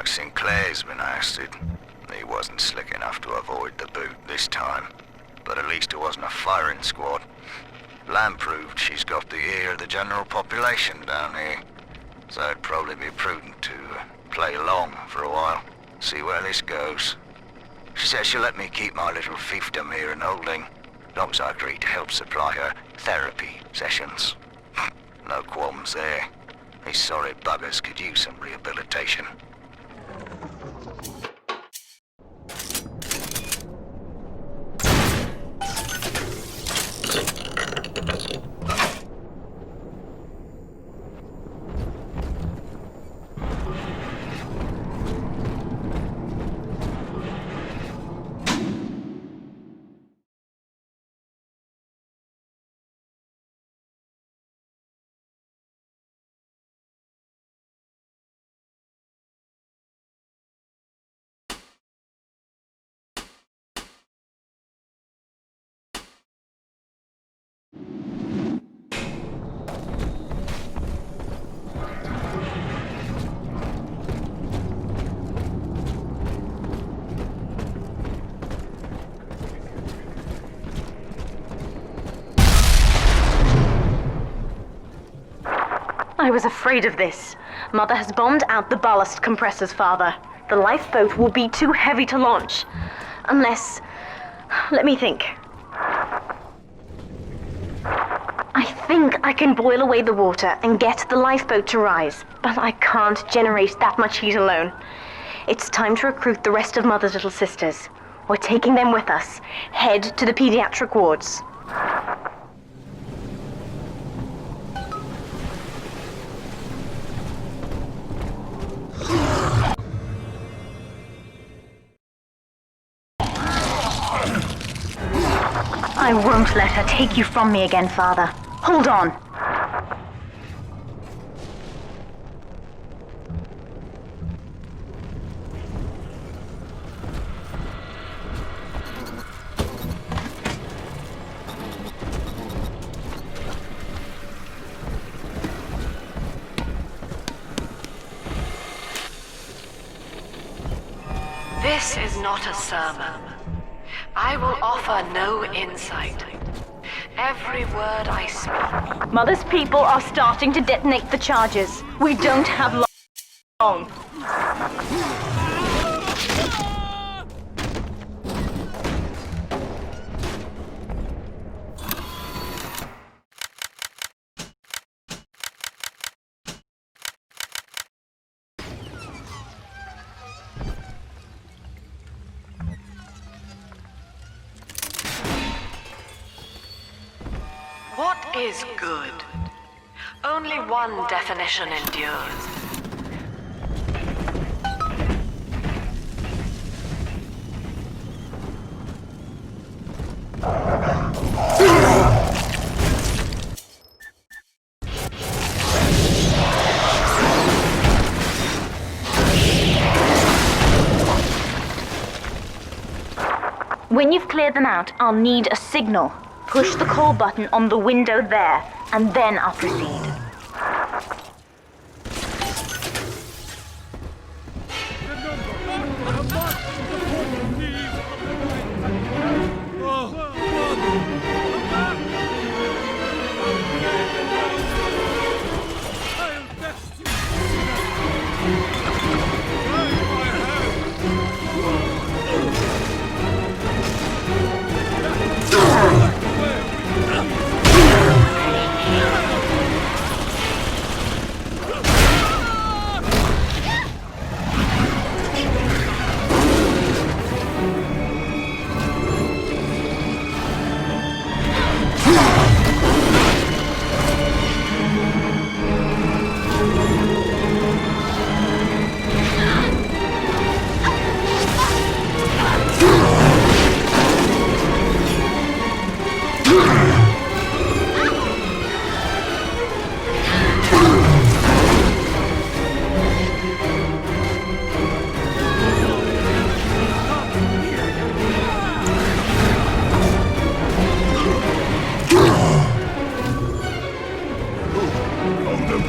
like Sinclair's been ousted. He wasn't slick enough to avoid the boot this time. But at least it wasn't a firing squad. Lamb proved she's got the ear of the general population down here. So it'd probably be prudent to play along for a while. See where this goes. She says she'll let me keep my little fiefdom here in holding. As long as I agree to help supply her therapy sessions. No qualms there. These sorry buggers could use some rehabilitation. I was afraid of this. Mother has bombed out the ballast compressors, Father. The lifeboat will be too heavy to launch. Unless... let me think. I think I can boil away the water and get the lifeboat to rise, but I can't generate that much heat alone. It's time to recruit the rest of Mother's little sisters. We're taking them with us. Head to the pediatric wards. I won't let her take you from me again, Father. Hold on. This is not a sermon. I will offer no insight. Every word I speak. Mother's people are starting to detonate the charges. We don't have long. What is good? Only one definition endures. When you've cleared them out, I'll need a signal. Push the call button on the window there, and then I'll proceed.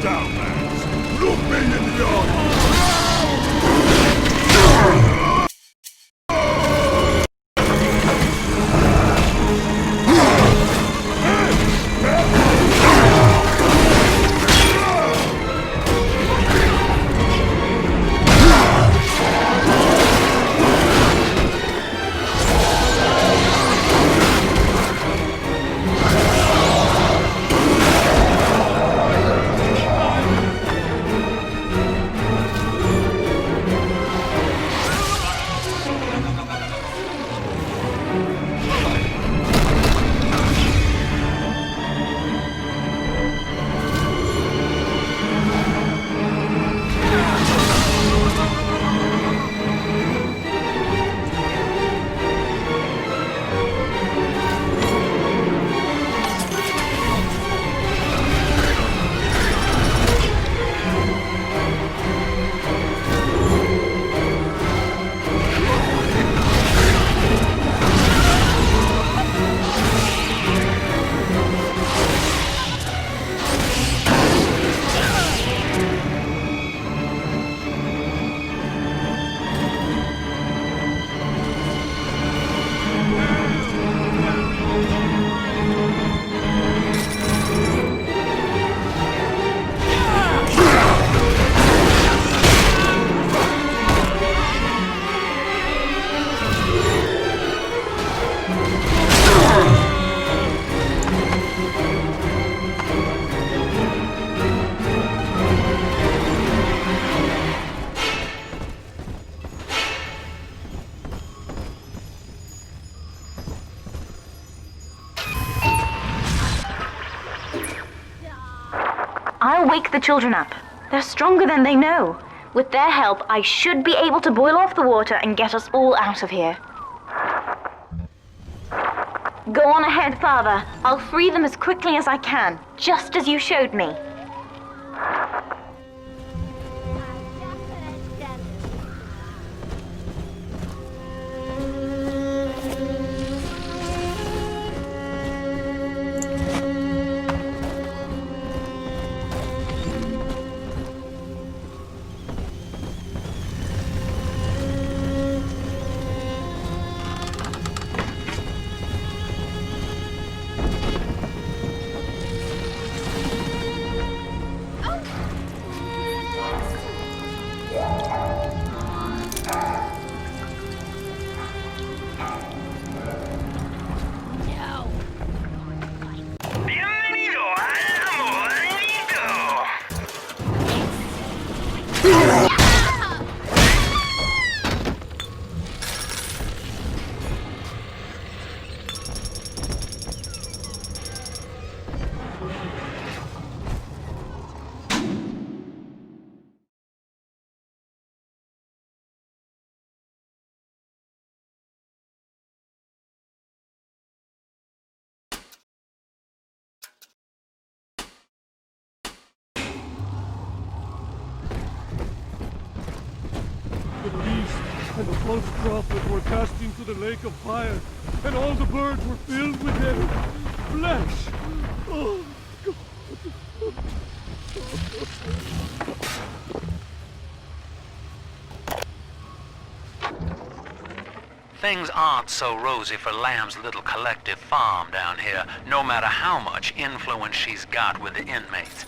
Down, lads. Look me in the eye. I'll wake the children up. They're stronger than they know. With their help, I should be able to boil off the water and get us all out of here. Go on ahead, Father. I'll free them as quickly as I can, just as you showed me. The beast and the false prophet were cast into the lake of fire, and all the birds were filled with their flesh. Oh, God. Things aren't so rosy for Lamb's little collective farm down here, no matter how much influence she's got with the inmates.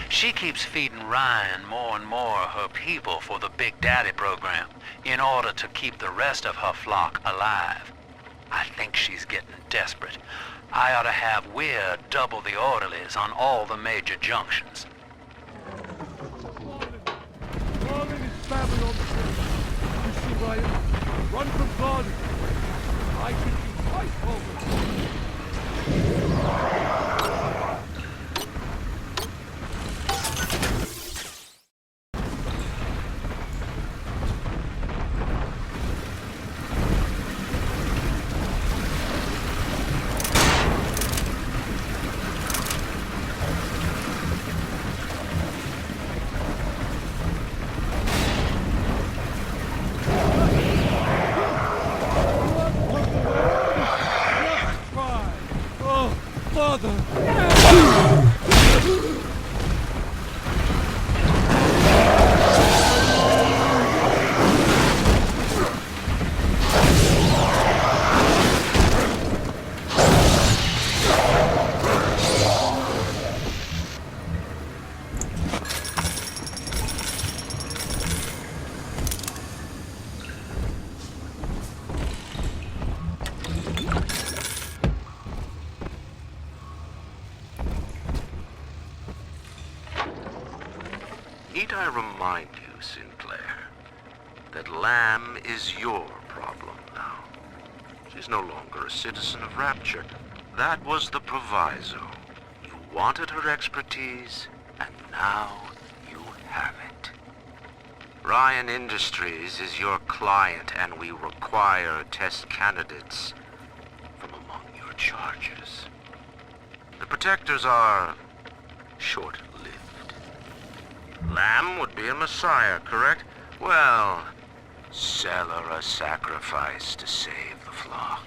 She keeps feeding Ryan more and more of her people for the Big Daddy program in order to keep the rest of her flock alive. I think she's getting desperate. I ought to have Weir double the orderlies on all the major junctions. Fallen is Babylon. You see, Ryan, run from God. I can be twice over. Need I remind you, Sinclair, that Lamb is your problem now. She's no longer a citizen of Rapture. That was the proviso. You wanted her expertise, and now you have it. Ryan Industries is your client, and we require test candidates from among your charges. The protectors are short-lived. Lamb would be a messiah, correct? Well, sell her a sacrifice to save the flock.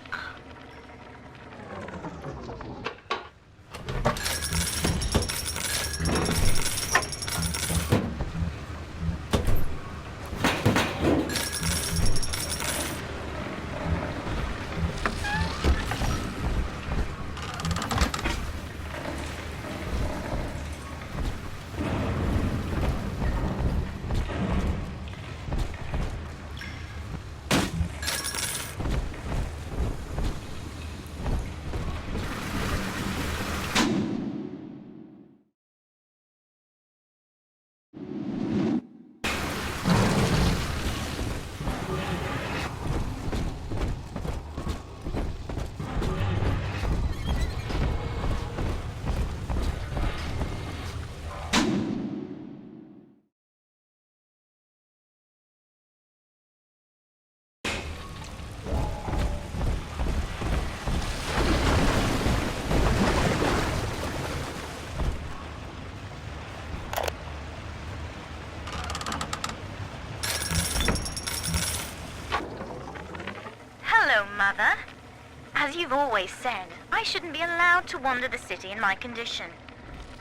you've always said, I shouldn't be allowed to wander the city in my condition.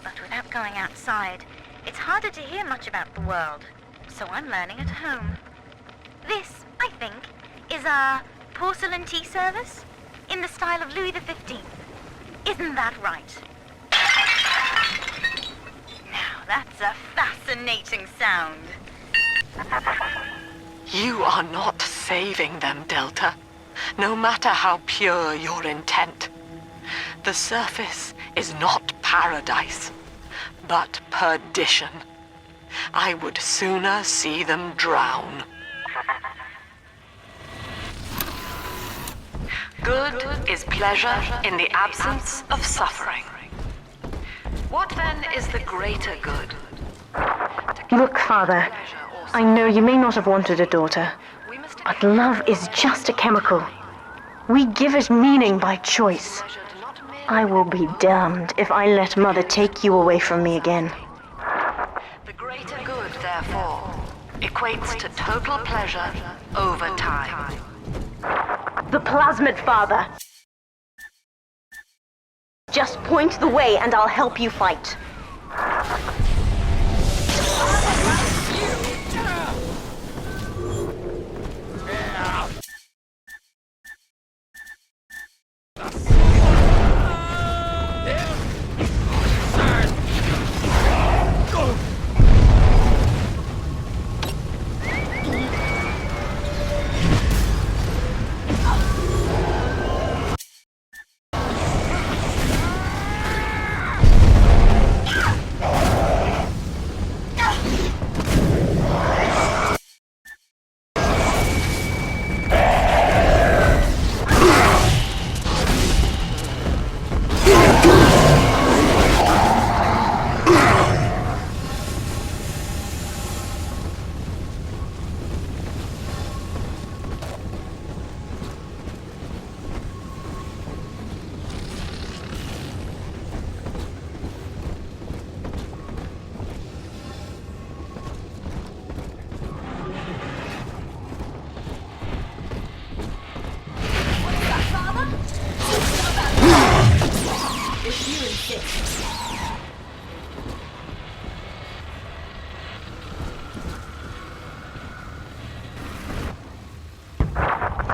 But without going outside, it's harder to hear much about the world, so I'm learning at home. This, I think, is a porcelain tea service in the style of Louis XV. Isn't that right? Now, that's a fascinating sound. You are not saving them, Delta. No matter how pure your intent. The surface is not paradise, but perdition. I would sooner see them drown. Good is pleasure in the absence of suffering. What then is the greater good? Look, Father, I know you may not have wanted a daughter, but love is just a chemical. We give it meaning by choice. I will be damned if I let Mother take you away from me again. The greater good, therefore, equates to total pleasure over time. The plasmid, Father. Just point the way and I'll help you fight.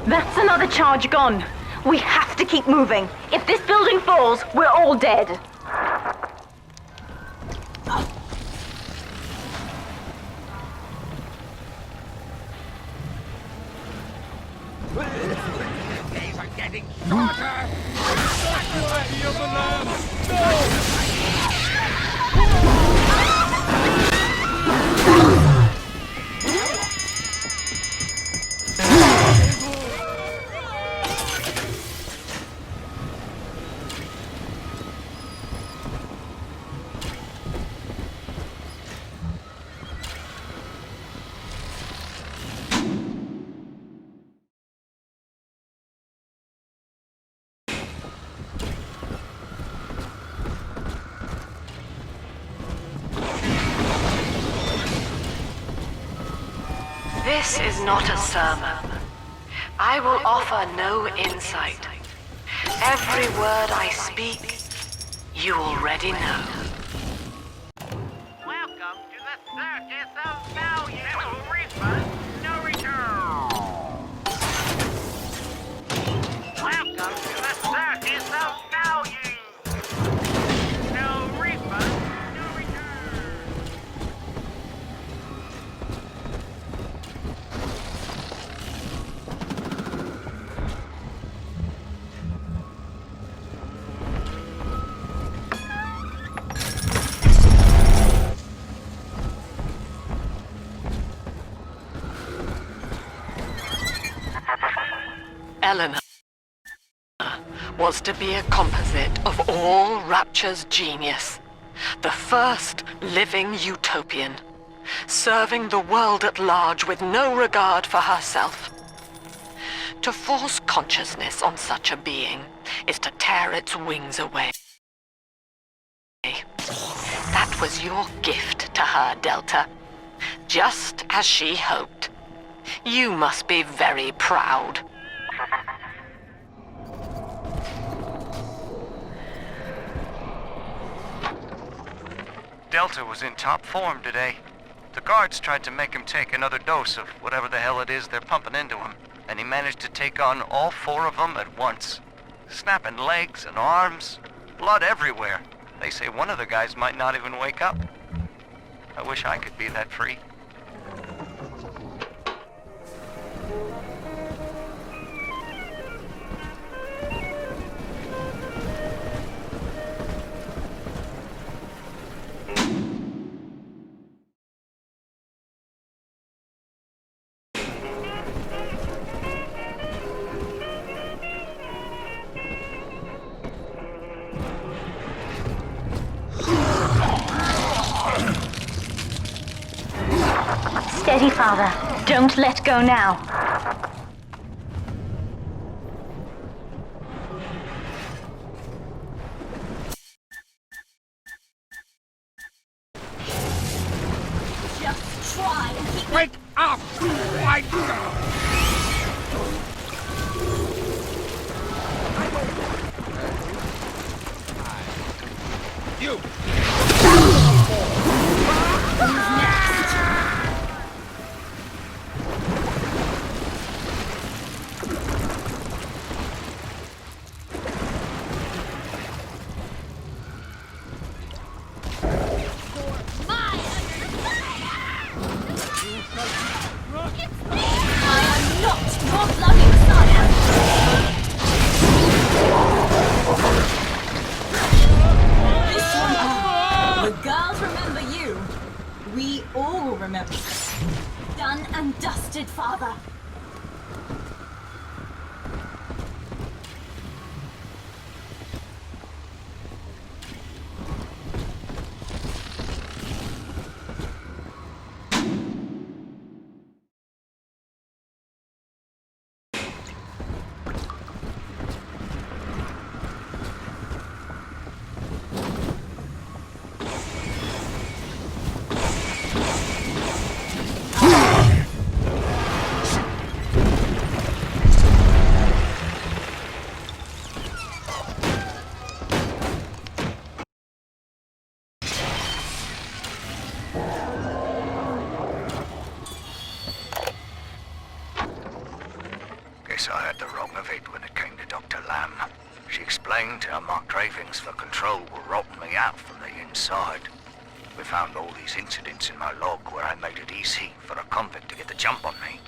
That's another charge gone. We have to keep moving. If this building falls, we're all dead. Days are getting shorter! Society of the Lamb! No! This is not a sermon. I will offer no insight. Every word I speak, you already know. Welcome to the circus of value. No refund, no return. Welcome to the circus of value. No refund, no return. Eleanor was to be a composite of all Rapture's genius. The first living utopian, serving the world at large with no regard for herself. To force consciousness on such a being is to tear its wings away. That was your gift to her, Delta. Just as she hoped. You must be very proud. Delta was in top form today. The guards tried to make him take another dose of whatever the hell it is they're pumping into him, and he managed to take on all 4 of them at once. Snapping legs and arms, blood everywhere. They say one of the guys might not even wake up. I wish I could be that free. Steady, Father. Don't let go now. Just try and keep Wake up! Right now! You! remember. Done and dusted, Father. Guess I had the wrong of it when it came to Dr. Lamb. She explained how my cravings for control were rotting me out from the inside. We found all these incidents in my log where I made it easy for a convict to get the jump on me,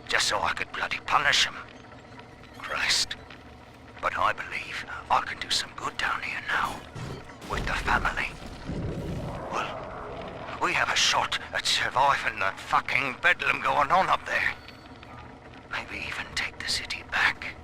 just so I could bloody punish him. Christ. But I believe I can do some good down here now, with the family. Well, we have a shot at surviving the fucking bedlam going on up there. Maybe even take the city back.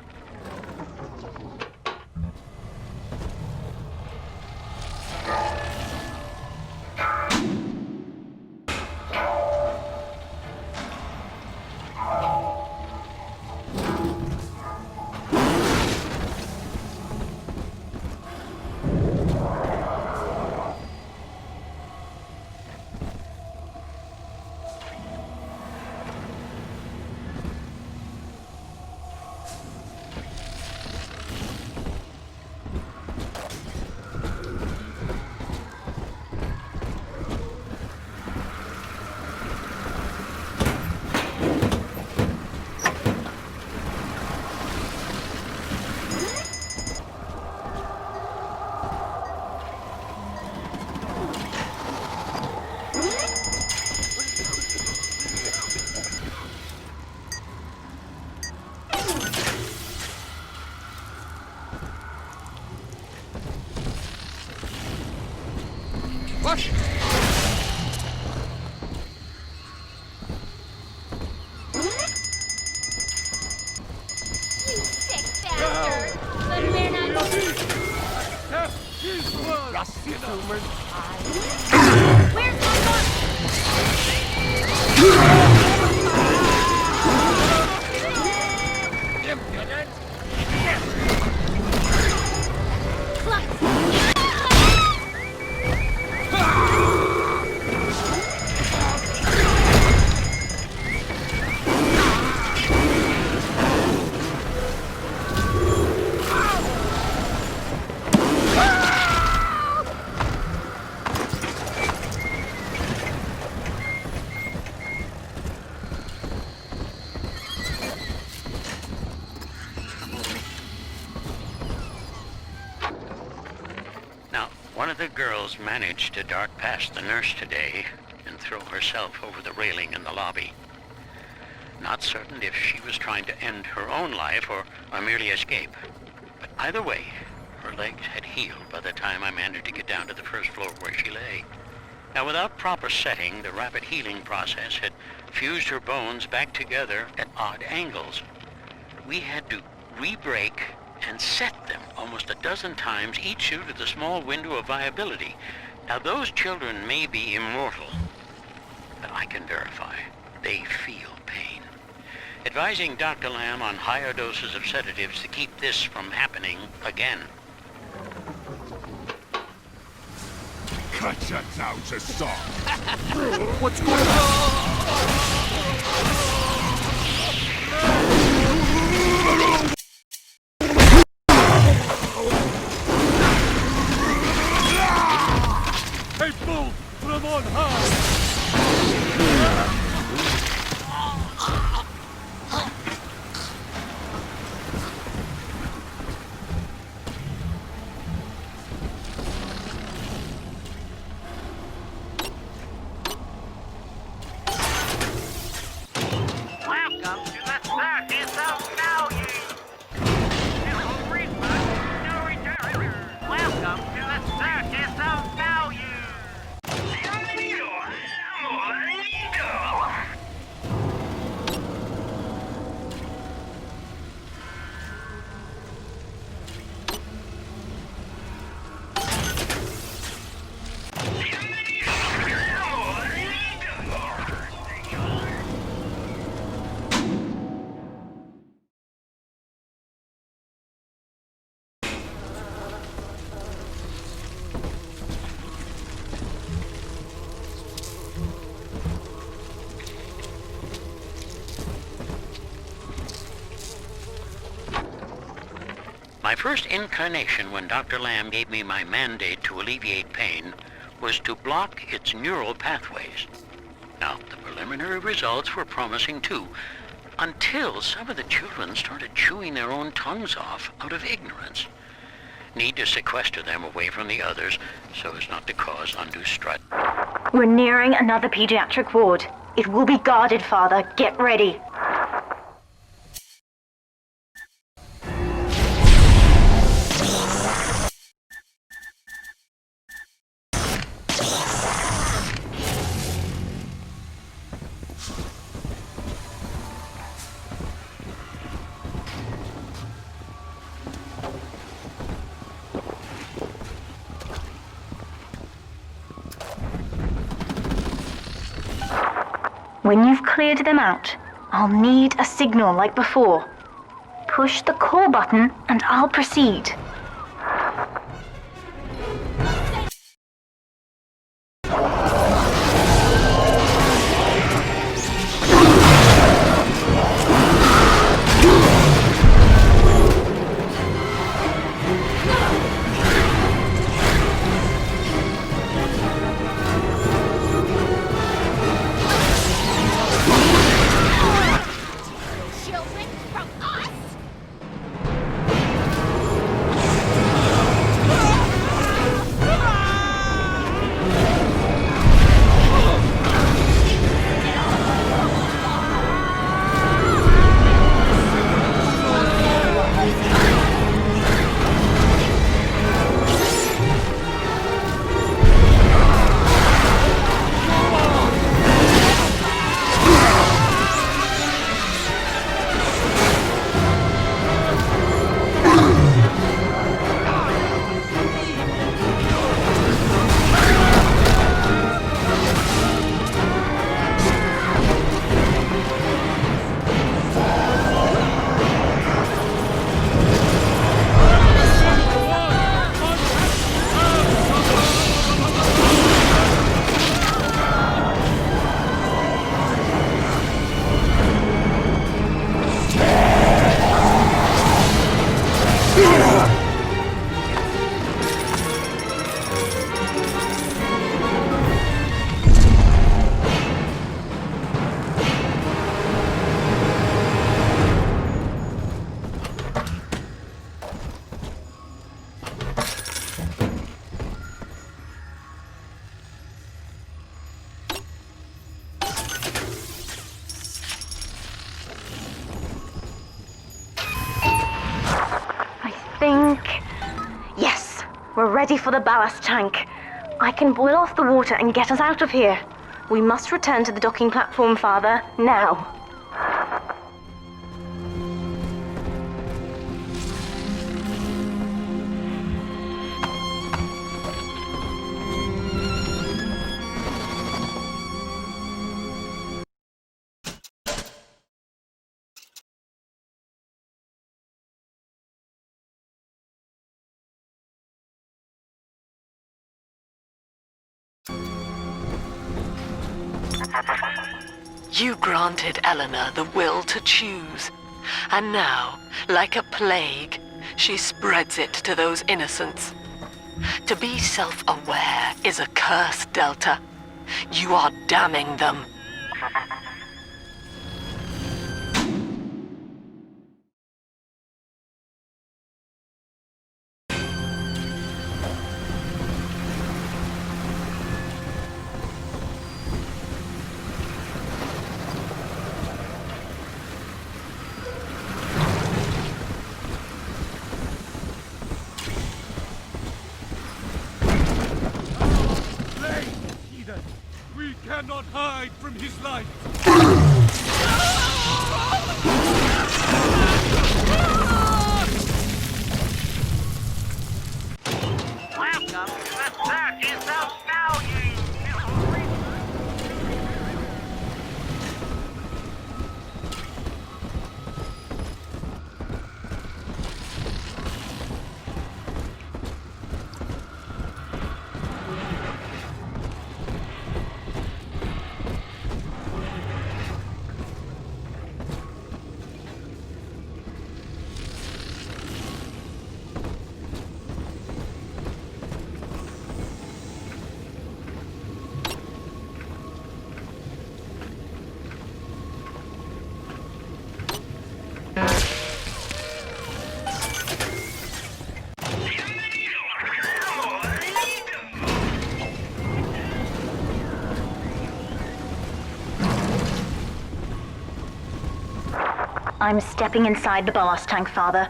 What? You sick bastard! But we're not... Where's my One of the girls managed to dart past the nurse today and throw herself over the railing in the lobby. Not certain if she was trying to end her own life or merely escape. But either way, her legs had healed by the time I managed to get down to the first floor where she lay. Now, without proper setting, the rapid healing process had fused her bones back together at odd angles. We had to re-break and set them almost a dozen times, each due to the small window of viability. Now, those children may be immortal, but I can verify they feel pain. Advising Dr. Lamb on higher doses of sedatives to keep this from happening again. Cut your down to stop. What's going on? Hey, fool! From on high! Welcome to the circus of value. No refund, no return. Welcome to the circus of value. My first incarnation when Dr. Lamb gave me my mandate to alleviate pain was to block its neural pathways. Now, the preliminary results were promising too, until some of the children started chewing their own tongues off out of ignorance. Need to sequester them away from the others so as not to cause undue strife. We're nearing another pediatric ward. It will be guarded, Father. Get ready. When you've cleared them out, I'll need a signal like before. Push the call button and I'll proceed. ready for the ballast tank. I can boil off the water and get us out of here. We must return to the docking platform, Father, now. You granted Eleanor the will to choose, and now, like a plague, she spreads it to those innocents. To be self-aware is a curse, Delta. You are damning them. We cannot hide from his light. Welcome to the circus of value. I'm stepping inside the ballast tank, Father.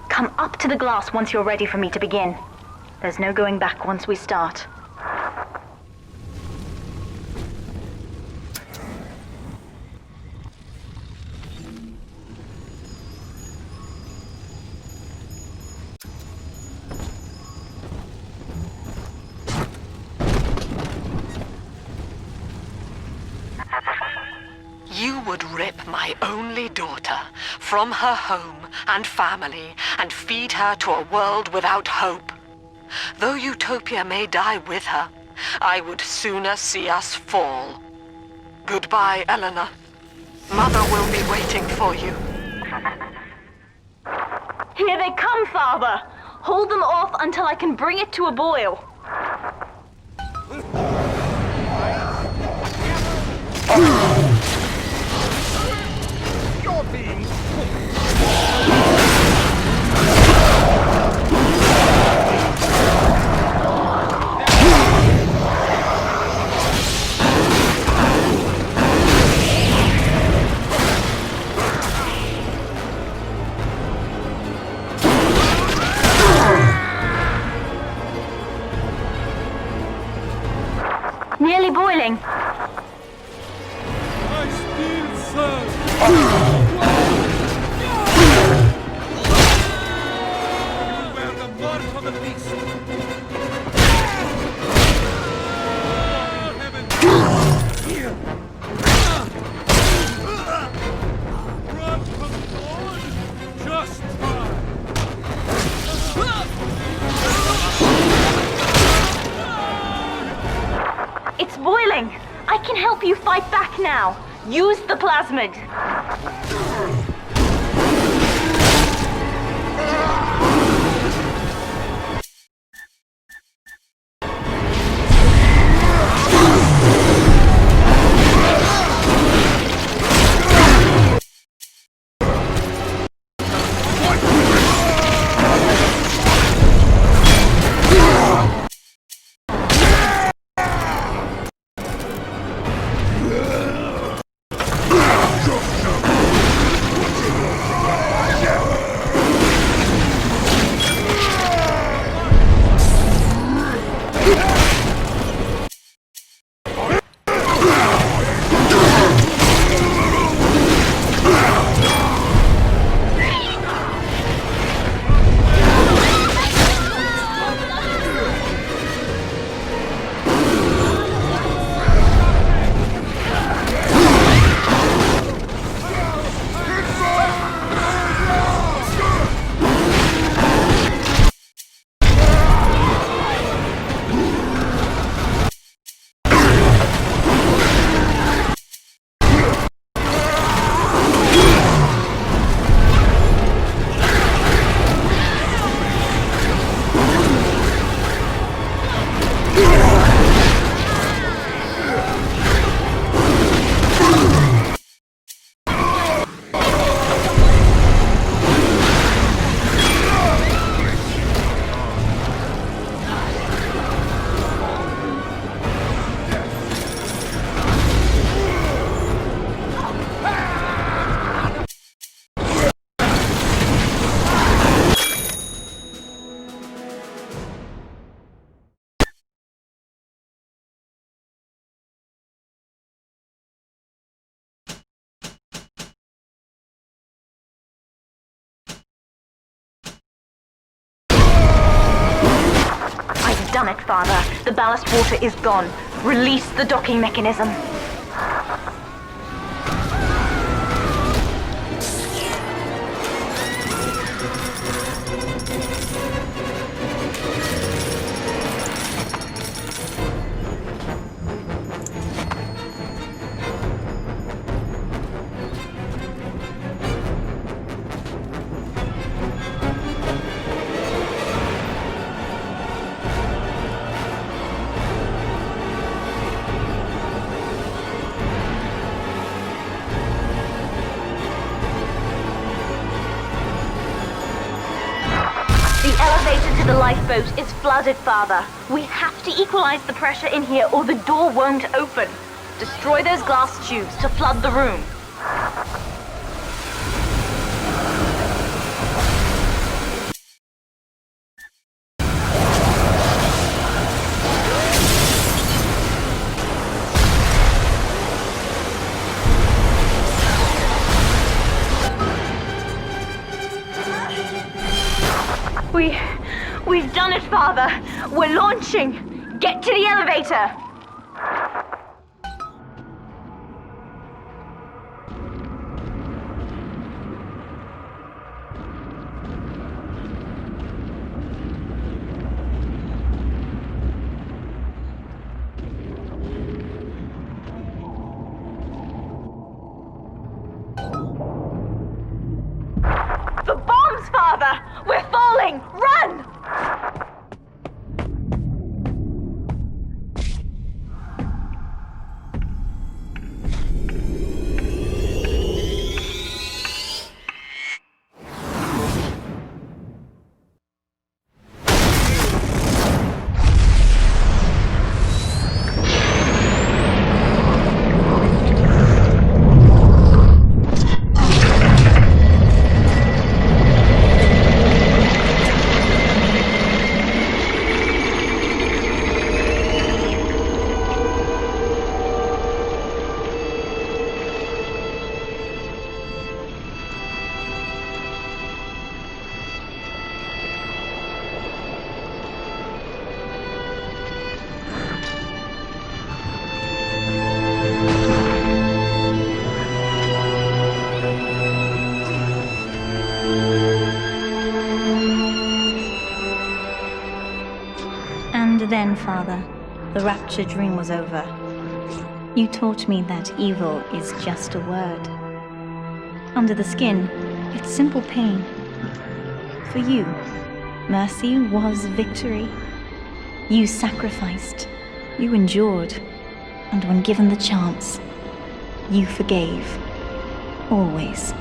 Come up to the glass once you're ready for me to begin. There's no going back once we start. You would rip my only daughter from her home and family and feed her to a world without hope. Though Utopia may die with her, I would sooner see us fall. Goodbye, Eleanor. Mother will be waiting for you. Here they come, Father! Hold them off until I can bring it to a boil. You're being Nearly boiling. I still serve. You wear the mark of the beast. Here. Run from God. Just try. It's boiling. I can help you fight back now. Use the plasmid. done it, Father. The ballast water is gone. Release the docking mechanism. The elevator to the lifeboat is flooded, Father. We have to equalize the pressure in here or the door won't open. Destroy those glass tubes to flood the room. We've done it, Father. We're launching. Get to the elevator. The bombs, Father! We're falling! Run! And then, Father, the rapture dream was over. You taught me that evil is just a word. Under the skin, it's simple pain. For you, mercy was victory. You sacrificed, you endured, and when given the chance, you forgave. Always.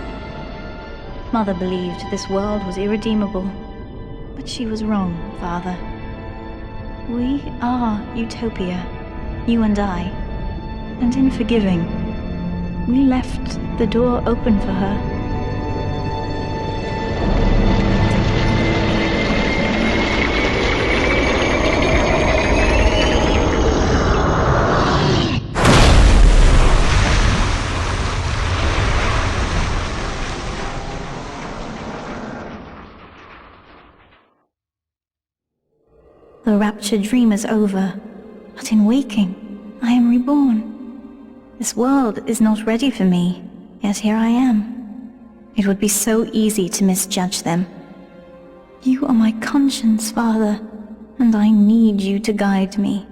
Mother believed this world was irredeemable, but she was wrong, Father. We are Utopia, you and I, and in forgiving, we left the door open for her. The rapture dream is over, but in waking, I am reborn. This world is not ready for me, yet here I am. It would be so easy to misjudge them. You are my conscience, Father, and I need you to guide me.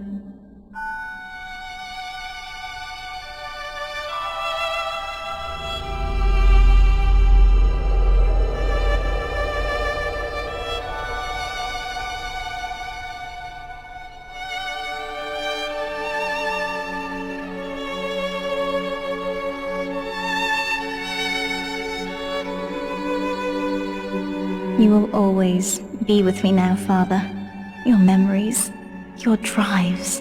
You will always be with me now, Father. Your memories, your drives.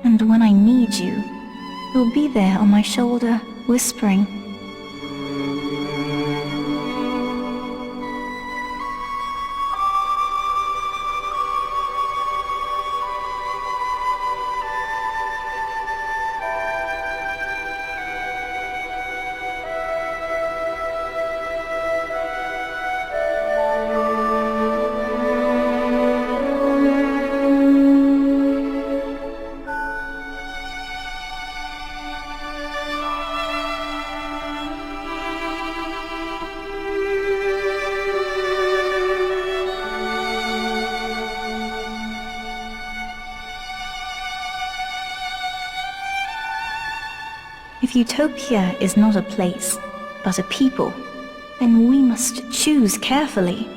And when I need you, you'll be there on my shoulder, whispering. If utopia is not a place, but a people, then we must choose carefully,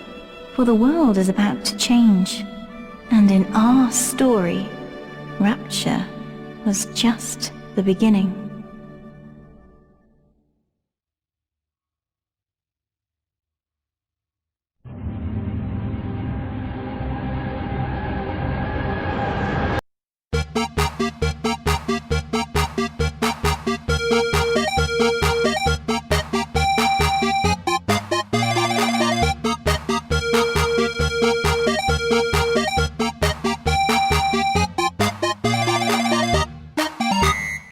for the world is about to change. And in our story, Rapture was just the beginning.